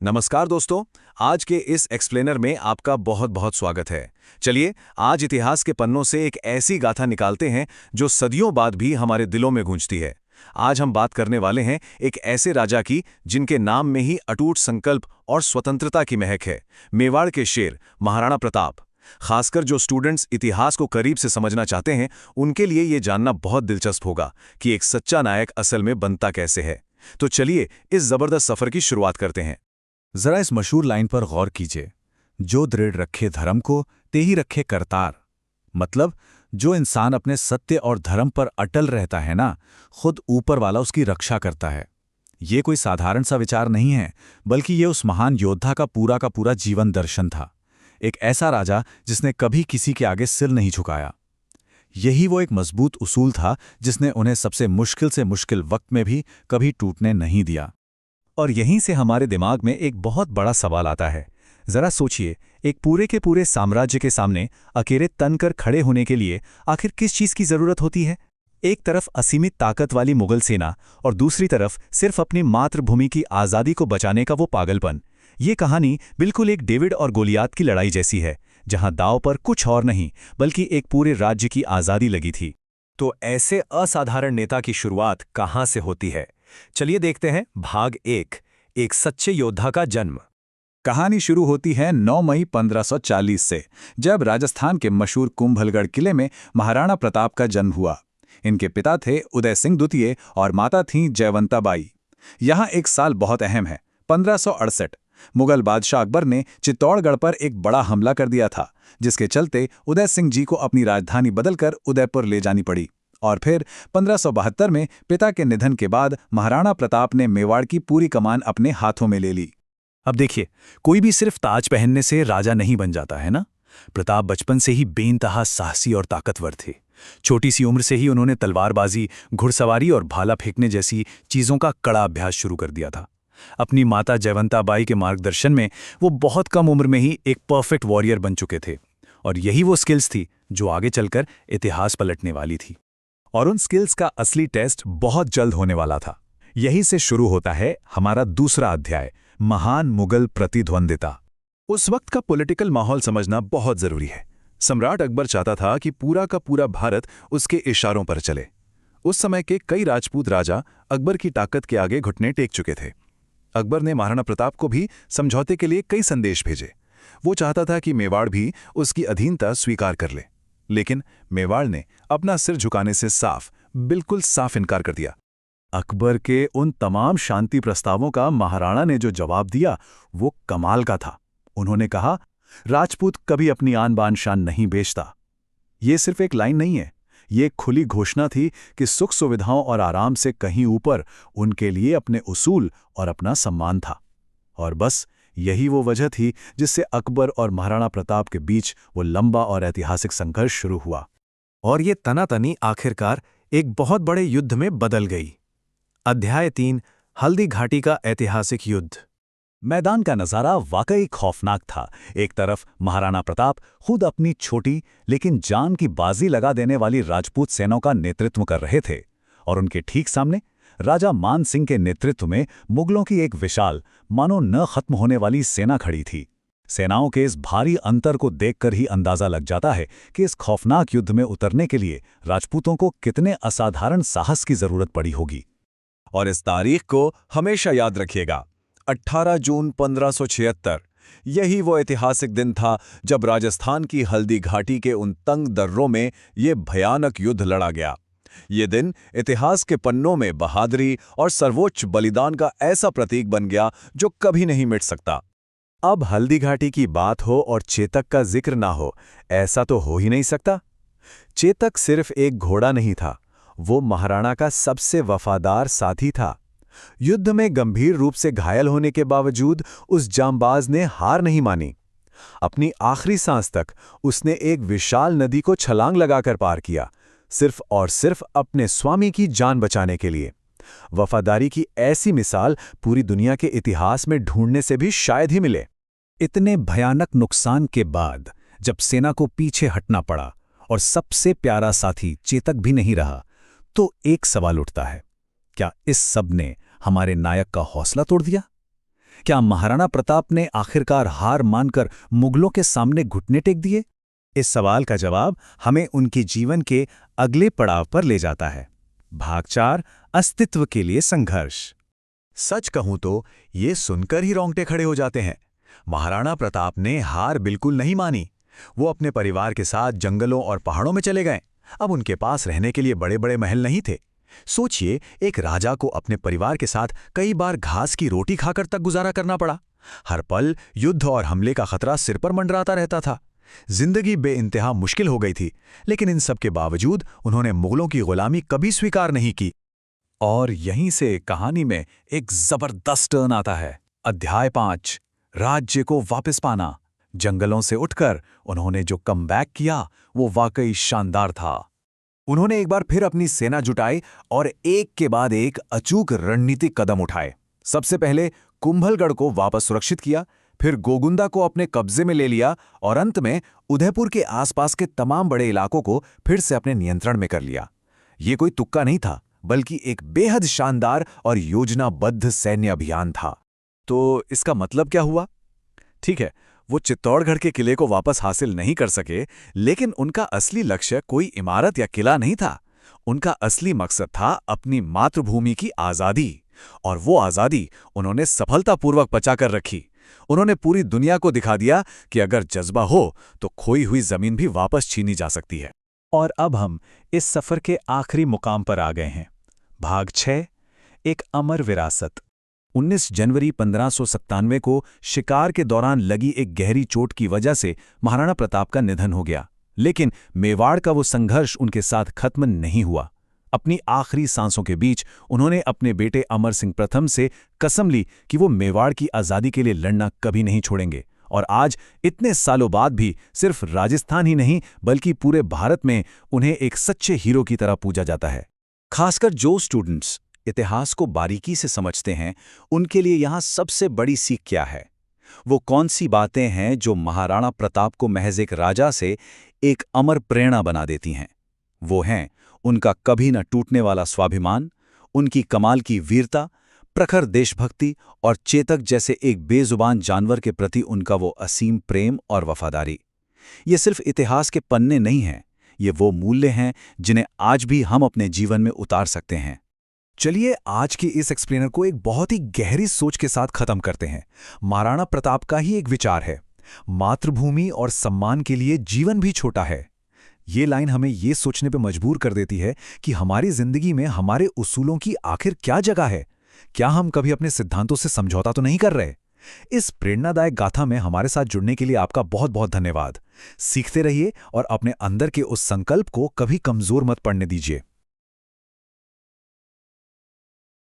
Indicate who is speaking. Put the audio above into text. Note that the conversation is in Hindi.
Speaker 1: नमस्कार दोस्तों। आज के इस एक्सप्लेनर में आपका बहुत बहुत स्वागत है। चलिए आज इतिहास के पन्नों से एक ऐसी गाथा निकालते हैं जो सदियों बाद भी हमारे दिलों में गूंजती है। आज हम बात करने वाले हैं एक ऐसे राजा की जिनके नाम में ही अटूट संकल्प और स्वतंत्रता की महक है। मेवाड़ के शेर महाराणा प्रताप। खासकर जो स्टूडेंट्स इतिहास को करीब से समझना चाहते हैं उनके लिए ये जानना बहुत दिलचस्प होगा कि एक सच्चा नायक असल में बनता कैसे है। तो चलिए इस जबरदस्त सफर की शुरुआत करते हैं।
Speaker 2: जरा इस मशहूर लाइन पर गौर कीजिए, जो दृढ़ रखे धर्म को ते ही रखे करतार। मतलब जो इंसान अपने सत्य और धर्म पर अटल रहता है ना, खुद ऊपर वाला उसकी रक्षा करता है। ये कोई साधारण सा विचार नहीं है, बल्कि ये उस महान योद्धा का पूरा जीवन दर्शन था। एक ऐसा राजा जिसने कभी किसी के आगे सिर नहीं झुकाया। यही वो एक मजबूत उसूल था जिसने उन्हें सबसे मुश्किल से मुश्किल वक्त में भी कभी टूटने नहीं दिया।
Speaker 3: और यहीं से हमारे दिमाग में एक बहुत बड़ा सवाल आता है। जरा सोचिए, एक पूरे के पूरे साम्राज्य के सामने अकेले तनकर खड़े होने के लिए आखिर किस चीज़ की ज़रूरत होती है? एक तरफ असीमित ताकत वाली मुगल सेना और दूसरी तरफ सिर्फ अपनी मातृभूमि की आज़ादी को बचाने का वो पागलपन। ये कहानी बिल्कुल एक डेविड और गोलियात की लड़ाई जैसी है, जहां दांव पर कुछ और नहीं बल्कि एक पूरे राज्य की आज़ादी लगी थी।
Speaker 4: तो ऐसे असाधारण नेता की शुरुआत कहां से होती है? चलिए देखते हैं भाग एक सच्चे योद्धा का जन्म।
Speaker 2: कहानी शुरू होती है 9 मई 1540 से, जब राजस्थान के मशहूर कुंभलगढ़ किले में महाराणा प्रताप का जन्म हुआ। इनके पिता थे उदय सिंह द्वितीय और माता थीं जयवंता बाई। यहाँ एक साल बहुत अहम है, 1568। मुगल बादशाह अकबर ने चित्तौड़गढ़ पर एक बड़ा हमला कर दिया था, जिसके चलते उदय सिंह जी को अपनी राजधानी बदलकर उदयपुर ले जानी पड़ी। और फिर 1572 में पिता के निधन के बाद महाराणा प्रताप ने मेवाड़ की पूरी कमान अपने हाथों में ले ली।
Speaker 3: अब देखिए, कोई भी सिर्फ ताज पहनने से राजा नहीं बन जाता है ना। प्रताप बचपन से ही बेइंतहा साहसी और ताकतवर थे। छोटी सी उम्र से ही उन्होंने तलवारबाजी, घुड़सवारी और भाला फेंकने जैसी चीज़ों का कड़ा अभ्यास शुरू कर दिया था। अपनी माता जयवंता बाई के मार्गदर्शन में वो बहुत कम उम्र में ही एक परफेक्ट वॉरियर बन चुके थे। और यही वो स्किल्स थी जो आगे चलकर इतिहास पलटने वाली थी।
Speaker 2: और उन स्किल्स का असली टेस्ट बहुत जल्द होने वाला था। यहीं से शुरू होता है हमारा दूसरा अध्याय, महान मुगल प्रतिद्वंदिता।
Speaker 1: उस वक्त का पॉलिटिकल माहौल समझना बहुत जरूरी है। सम्राट अकबर चाहता था कि पूरा का पूरा भारत उसके इशारों पर चले। उस समय के कई राजपूत राजा अकबर की ताकत के आगे घुटने टेक चुके थे। अकबर ने महाराणा प्रताप को भी समझौते के लिए कई संदेश भेजे। वो चाहता था कि मेवाड़ भी उसकी अधीनता स्वीकार कर ले, लेकिन मेवाड़ ने अपना सिर झुकाने से बिल्कुल साफ इनकार कर दिया।
Speaker 2: अकबर के उन तमाम शांति प्रस्तावों का महाराणा ने जो जवाब दिया वो कमाल का था। उन्होंने कहा, राजपूत कभी अपनी आन बान शान नहीं बेचता। ये सिर्फ एक लाइन नहीं है, ये खुली घोषणा थी कि सुख सुविधाओं और आराम से कहीं ऊपर उनके लिए अपने उसूल और अपना सम्मान था। और बस यही वो वजह थी जिससे अकबर और महाराणा प्रताप के बीच वो लंबा और ऐतिहासिक संघर्ष शुरू हुआ।
Speaker 4: और ये तनातनी आखिरकार एक बहुत बड़े युद्ध में बदल गई। अध्याय 3, हल्दी घाटी का ऐतिहासिक युद्ध।
Speaker 3: मैदान का नज़ारा वाकई खौफनाक था। एक तरफ महाराणा प्रताप खुद अपनी छोटी लेकिन जान की बाजी लगा देने वाली राजपूत सेनाओं का नेतृत्व कर रहे थे, और उनके ठीक सामने राजा मान सिंह के नेतृत्व में मुगलों की एक विशाल, मानो न खत्म होने वाली सेना खड़ी थी। सेनाओं के इस भारी अंतर को देखकर ही अंदाजा लग जाता है कि इस खौफनाक युद्ध में उतरने के लिए राजपूतों को कितने असाधारण साहस की जरूरत पड़ी होगी।
Speaker 1: और इस तारीख को हमेशा याद रखिएगा, 18 जून 1576। यही वो ऐतिहासिक दिन था जब राजस्थान की हल्दी घाटी के उन तंग दर्रों में ये भयानक युद्ध लड़ा गया। ये दिन इतिहास के पन्नों में बहादुरी और सर्वोच्च बलिदान का ऐसा प्रतीक बन गया जो कभी नहीं मिट सकता।
Speaker 2: अब हल्दी घाटी की बात हो और चेतक का जिक्र ना हो, ऐसा तो हो ही नहीं सकता। चेतक सिर्फ एक घोड़ा नहीं था, वो महाराणा का सबसे वफादार साथी था। युद्ध में गंभीर रूप से घायल होने के बावजूद उस जांबाज ने हार नहीं मानी। अपनी आखिरी सांस तक उसने एक विशाल नदी को छलांग लगाकर पार किया, सिर्फ और सिर्फ अपने स्वामी की जान बचाने के लिए। वफादारी की ऐसी मिसाल पूरी दुनिया के इतिहास में ढूंढने से भी शायद ही मिले।
Speaker 3: इतने भयानक नुकसान के बाद जब सेना को पीछे हटना पड़ा और सबसे प्यारा साथी चेतक भी नहीं रहा, तो एक सवाल उठता है, क्या इस सब ने हमारे नायक का हौसला तोड़ दिया? क्या महाराणा प्रताप ने आखिरकार हार मानकर मुगलों के सामने घुटने टेक दिए?
Speaker 2: इस सवाल का जवाब हमें उनके जीवन के अगले पड़ाव पर ले जाता है। भाग 4, अस्तित्व के लिए संघर्ष। सच कहूं तो ये सुनकर ही रोंगटे खड़े हो जाते हैं। महाराणा प्रताप ने हार बिल्कुल नहीं मानी। वो अपने परिवार के साथ जंगलों और पहाड़ों में चले गए। अब उनके पास रहने के लिए बड़े बड़े महल नहीं थे। सोचिए, एक राजा को अपने परिवार के साथ कई बार घास की रोटी खाकर तक गुजारा करना पड़ा। हर पल युद्ध और हमले का खतरा सिर पर मंडराता रहता था। जिंदगी बेइंतहा मुश्किल हो गई थी, लेकिन इन सब के बावजूद उन्होंने मुगलों की गुलामी कभी स्वीकार नहीं की।
Speaker 3: और यहीं से कहानी में एक जबरदस्त टर्न आता है। अध्याय 5, राज्य को वापस पाना। जंगलों से उठकर उन्होंने जो कमबैक किया वो वाकई शानदार था। उन्होंने एक बार फिर अपनी सेना जुटाई और एक के बाद एक अचूक रणनीतिक कदम उठाए। सबसे पहले कुंभलगढ़ को वापस सुरक्षित किया, फिर गोगुंदा को अपने कब्जे में ले लिया और अंत में उदयपुर के आसपास के तमाम बड़े इलाकों को फिर से अपने नियंत्रण में कर लिया। ये कोई तुक्का नहीं था, बल्कि एक बेहद शानदार और योजनाबद्ध सैन्य अभियान था। तो इसका मतलब क्या हुआ? ठीक है, वो चित्तौड़गढ़ के किले को वापस हासिल नहीं कर सके, लेकिन उनका असली लक्ष्य कोई इमारत या किला नहीं था। उनका असली मकसद था अपनी मातृभूमि की आज़ादी, और वो आज़ादी उन्होंने सफलतापूर्वक बचाकर रखी। उन्होंने पूरी दुनिया को दिखा दिया कि अगर जज्बा हो तो खोई हुई जमीन भी वापस छीनी जा सकती है।
Speaker 2: और अब हम इस सफर के आखिरी मुकाम पर आ गए हैं। भाग 6, एक अमर विरासत।
Speaker 3: 19 जनवरी 1597 को शिकार के दौरान लगी एक गहरी चोट की वजह से महाराणा प्रताप का निधन हो गया, लेकिन मेवाड़ का वो संघर्ष उनके साथ खत्म नहीं हुआ। अपनी आखिरी सांसों के बीच उन्होंने अपने बेटे अमर सिंह प्रथम से कसम ली कि वो मेवाड़ की आज़ादी के लिए लड़ना कभी नहीं छोड़ेंगे। और आज इतने सालों बाद भी सिर्फ राजस्थान ही नहीं बल्कि पूरे भारत में उन्हें एक सच्चे हीरो की तरह पूजा जाता है। खासकर जो स्टूडेंट्स इतिहास को बारीकी से समझते हैं, उनके लिए यहाँ सबसे बड़ी सीख क्या है? वो कौन सी बातें हैं जो महाराणा प्रताप को महज एक राजा से एक अमर प्रेरणा बना देती हैं? वो हैं उनका कभी न टूटने वाला स्वाभिमान, उनकी कमाल की वीरता, प्रखर देशभक्ति और चेतक जैसे एक बेजुबान जानवर के प्रति उनका वो असीम प्रेम और वफादारी। ये सिर्फ इतिहास के पन्ने नहीं हैं, ये वो मूल्य हैं जिन्हें आज भी हम अपने जीवन में उतार सकते हैं।
Speaker 2: चलिए आज की इस एक्सप्लेनर को एक बहुत ही गहरी सोच के साथ खत्म करते हैं। महाराणा प्रताप का ही एक विचार है, मातृभूमि और सम्मान के लिए जीवन भी छोटा है। ये लाइन हमें ये सोचने पे मजबूर कर देती है कि हमारी जिंदगी में हमारे उसूलों की आखिर क्या जगह है। क्या हम कभी अपने सिद्धांतों से समझौता तो नहीं कर रहे? इस प्रेरणादायक गाथा में हमारे साथ जुड़ने के लिए आपका बहुत बहुत धन्यवाद। सीखते रहिए और अपने अंदर के उस संकल्प को कभी कमजोर मत पड़ने दीजिए।